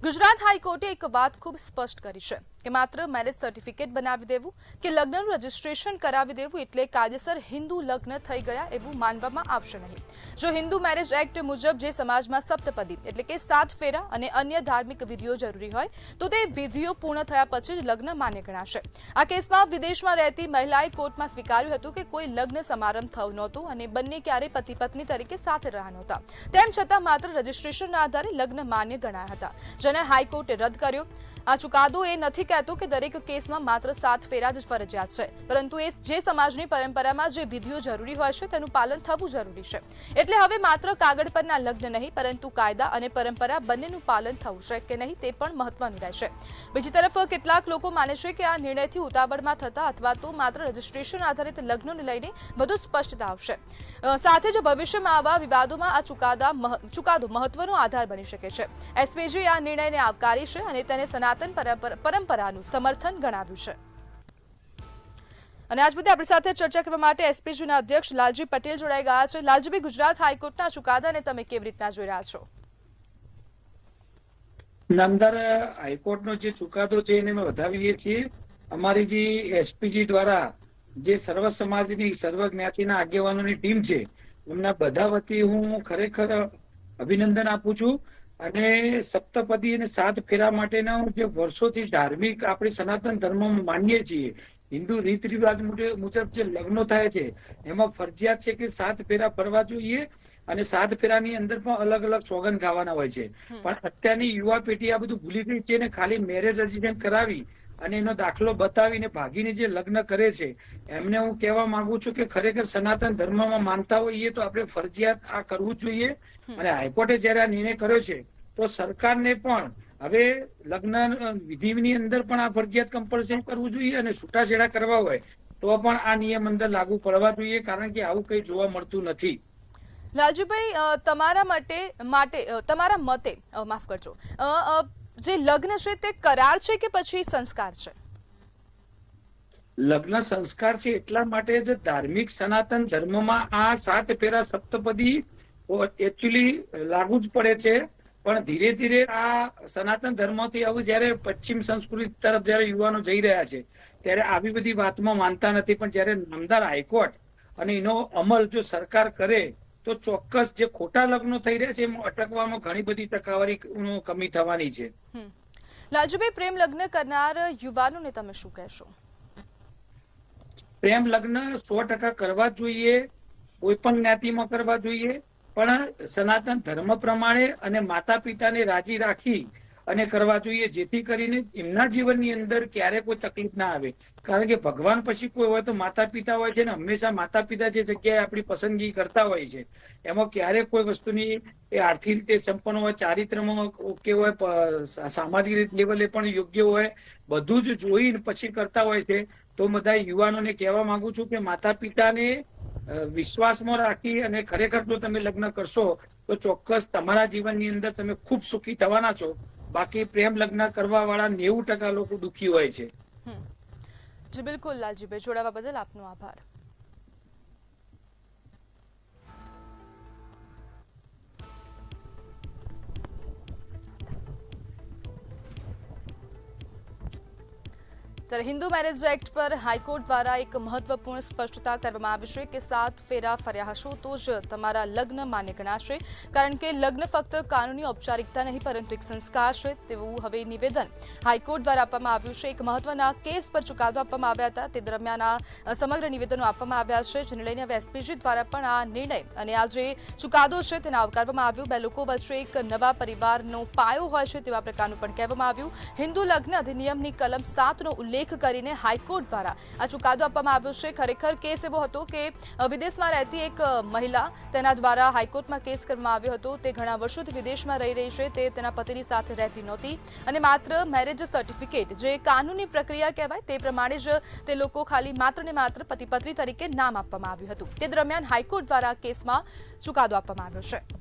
ગુજરાત હાઈકોર્ટે એક વાત ખૂબ સ્પષ્ટ કરી છે કે માત્ર મેરેજ સર્ટિફિકેટ બનાવી દેવું કે લગ્નનું રજીસ્ટ્રેશન કરાવી દેવું એટલે કાયદેસર હિન્દુ લગ્ન થઈ ગયા એવું માનવામાં આવશે નહીં। જો હિન્દુ મેરેજ એક્ટ મુજબ જે સમાજમાં સપ્તપદી એટલે કે 7 ફેરા અને અન્ય ધાર્મિક વિધિઓ જરૂરી હોય તો તે વિધિઓ પૂર્ણ થયા પછી જ લગ્ન માન્ય ગણાશે। આ કેસમાં વિદેશમાં રહેતી મહિલાએ કોર્ટમાં સ્વીકાર્યું હતું કે કોઈ લગ્ન સમારંભ થયો નહોતો અને બંને ક્યારેય પતિ પત્ની તરીકે સાથે રહ્યા નહોતા, તેમ છતાં માત્ર રજીસ્ટ્રેશનના આધારે લગ્ન માન્ય ગણાયા હતા, જેને હાઈકોર્ટે રદ કર્યો। આ ચુકાદો એ નથી કહેતો કે દરેક કેસમાં માત્ર 7 ફેરા જ ફરજિયાત છે, પરંતુ એ જે સમાજની પરંપરામાં જે વિધિઓ જરૂરી હોય છે તેનું પાલન થવું જરૂરી છે। એટલે હવે માત્ર કાગળ પરના લગ્ન નહીં પરંતુ કાયદા અને પરંપરા બંનેનું પાલન થવું છે કે નહીં તે પણ મહત્વનું રહેશે। બીજી તરફ કેટલાક લોકો માને છે કે આ નિર્ણયથી ઉતાવળમાં થતા અથવા તો માત્ર રજીસ્ટ્રેશન આધારિત લગ્નોને લઈને વધુ સ્પષ્ટતા આવશે। સાથે જ ભવિષ્યમાં આવા વિવાદોમાં આ ચુકાદો મહત્વનો આધાર બની શકે છે। એસપીજીએ આ નિર્ણયને આવકારી છે અને તેને સનાતન પરંપરાનું સમર્થન ગણાવ્યું છે। અને આજ મુદ્દે આપણી સાથે ચર્ચા કરવા માટે એસપીજીના અધ્યક્ષ લાલજી પટેલ જોડાઈ ગયા છે। લાલજીભાઈ, ગુજરાત હાઈકોર્ટના ચુકાદાને તમે કેવી રીતના જોઈ રહ્યા છો? નામદાર હાઈકોર્ટનો જે ચુકાદો છે એને અમે વધાવીએ છીએ। અમારી જે એસપીજી દ્વારા જે સર્વ સમાજની સર્વ જ્ઞાતિના આગેવાનોની ટીમ છે એમના બધા વતી હું ખરેખર અભિનંદન આપું છું। અને સપ્તપદી અને 7 ફેરા માટેના જે વર્ષોથી ધાર્મિક આપણી સનાતન ધર્મમાં માનીએ છીએ, હિન્દુ રીત રિવાજ મુજબ જે લગ્નો થાય છે એમાં ફરજિયાત છે કે 7 ફેરા ફરવા જોઈએ અને 7 ફેરાની અંદર પણ અલગ અલગ સોગંદ ખાવાના હોય છે। પણ અત્યારની યુવા પેઢી આ બધું ભૂલી ગઈ છે ને ખાલી મેરેજ રજીસ્ટ્રેશન કરાવી અને એનો દાખલો બતાવીને ભાગીને જે લગ્ન કરે છે એમને હું કહેવા માંગુ છું કે ખરેખર સનાતન ધર્મમાં માનતા હોઈએ તો આપણે ફરજિયાત આ કરવું જ જોઈએ। અને હાઈકોર્ટે જયારે આ નિર્ણય કર્યો છે તો સરકારને પણ હવે લગ્ન વિધિની અંદર પણ આ ફરજિયાત કમ્પલસરી કરવું જોઈએ અને છૂટાછેડા કરવા હોય તો પણ આ નિયમ અંદર લાગુ પડવા જોઈએ, કારણ કે આવું કંઈ જોવા મળતું નથી। લાલજીભાઈ, તમારા મતે માફ કરજો, જે લગ્ન છે તે કરાર છે કે પછી સંસ્કાર છે? લગ્ન સંસ્કાર છે, એટલા માટે જ ધાર્મિક સનાતન ધર્મમાં આ 7 ફેરા સપ્તપદી એકચ્યુઅલી લાગુ જ પડે છે। પણ ધીરે ધીરે આ સનાતન ધર્મથી હવે જયારે પશ્ચિમ સંસ્કૃતિ તરફ જયારે યુવાનો જઈ રહ્યા છે ત્યારે આવી બધી વાતમાં માનતા નથી, પણ જયારે નામદાર હાઈકોર્ટ અને એનો અમલ જો સરકાર કરે તો ચોક્કસ જે ખોટા લગ્નો થઈ રહ્યા છે એમાં અટકવામાં ઘણી બધી ટકાવારી કમી થવાની છે। લાલજીભાઈ, પ્રેમ લગ્ન કરનાર યુવાનોને તમે શું કહેશો? પ્રેમ લગ્ન 100% કરવા જોઈએ, કોઈ પણ જ્ઞાતિમાં કરવા જોઈએ, પણ સનાતન ધર્મ પ્રમાણે અને માતા પિતાને રાજી રાખી અને કરવા જોઈએ, જેથી કરીને એમના જીવનની અંદર ક્યારે કોઈ તકલીફ ના આવે। કારણ કે ભગવાન પછી કોઈ હોય તો માતા પિતા હોય છે ને હંમેશા માતા પિતા જે જગ્યાએ આપણી પસંદગી કરતા હોય છે એમાં ક્યારે કોઈ વસ્તુની એ આર્થિક રીતે સંપન્ન હોય, ચારિત્રમાં ઓકે હોય, સામાજિક લેવલે પણ યોગ્ય હોય, બધું જ જોઈને પછી કરતા હોય છે। તો બધા યુવાનોને કહેવા માંગુ છું કે માતા પિતાને વિશ્વાસમાં રાખી અને ખરેખર જો તમે લગ્ન કરશો તો ચોક્કસ તમારા જીવનની અંદર તમે ખૂબ સુખી થવાના છો। બાકી પ્રેમ લગ્ન કરવા વાળા 90% લોકો દુઃખી હોય છે। જી બિલકુલ લાલજીભાઈ, જોડાવા બદલ આપનો આભાર। ત્યારે હિન્દુ મેરેજ એક્ટ પર હાઈકોર્ટ દ્વારા એક મહત્વપૂર્ણ સ્પષ્ટતા કરવામાં આવી છે કે 7 ફેરા ફર્યા હશો તો જ તમારા લગ્ન માન્ય ગણાશે, કારણ કે લગ્ન ફક્ત કાનૂની ઔપચારિકતા નહીં પરંતુ એક સંસ્કાર છે તેવું હવે નિવેદન હાઈકોર્ટ દ્વારા આપવામાં આવ્યું છે। એક મહત્વના કેસ પર ચુકાદો આપવામાં આવ્યા હતા તે દરમિયાન આ સમગ્ર નિવેદનો આપવામાં આવ્યા છે, જેને લઈને હવે એસપીજી દ્વારા પણ આ નિર્ણય અને આ જે ચુકાદો છે તેને આવકારવામાં આવ્યું। બે લોકો વચ્ચે એક નવા પરિવારનો પાયો હોય છે તેવા પ્રકારનું પણ કહેવામાં આવ્યું। હિન્દુ લગ્ન અધિનિયમની કલમ 7નો ઉલ્લેખ કરીને હાઈકોર્ટ દ્વારા આ ચુકાદો આપવામાં આવ્યો છે। ખરેખર કેસ એવો હતો કે વિદેશમાં રહેતી એક મહિલા, તેના દ્વારા હાઈકોર્ટમાં કેસ કરવામાં આવ્યો હતો। તે ઘણા વર્ષોથી વિદેશમાં રહી રહી છે, તે તેના પતિની સાથે રહેતી નહોતી અને માત્ર મેરેજ સર્ટિફિકેટ જે કાનૂની પ્રક્રિયા કહેવાય તે પ્રમાણે જ તે લોકો ખાલી માત્ર ને માત્ર પતિ પત્ની તરીકે નામ આપવામાં આવ્યું હતું। તે દરમિયાન હાઈકોર્ટ દ્વારા કેસમાં ચુકાદો આપવામાં આવ્યો છે।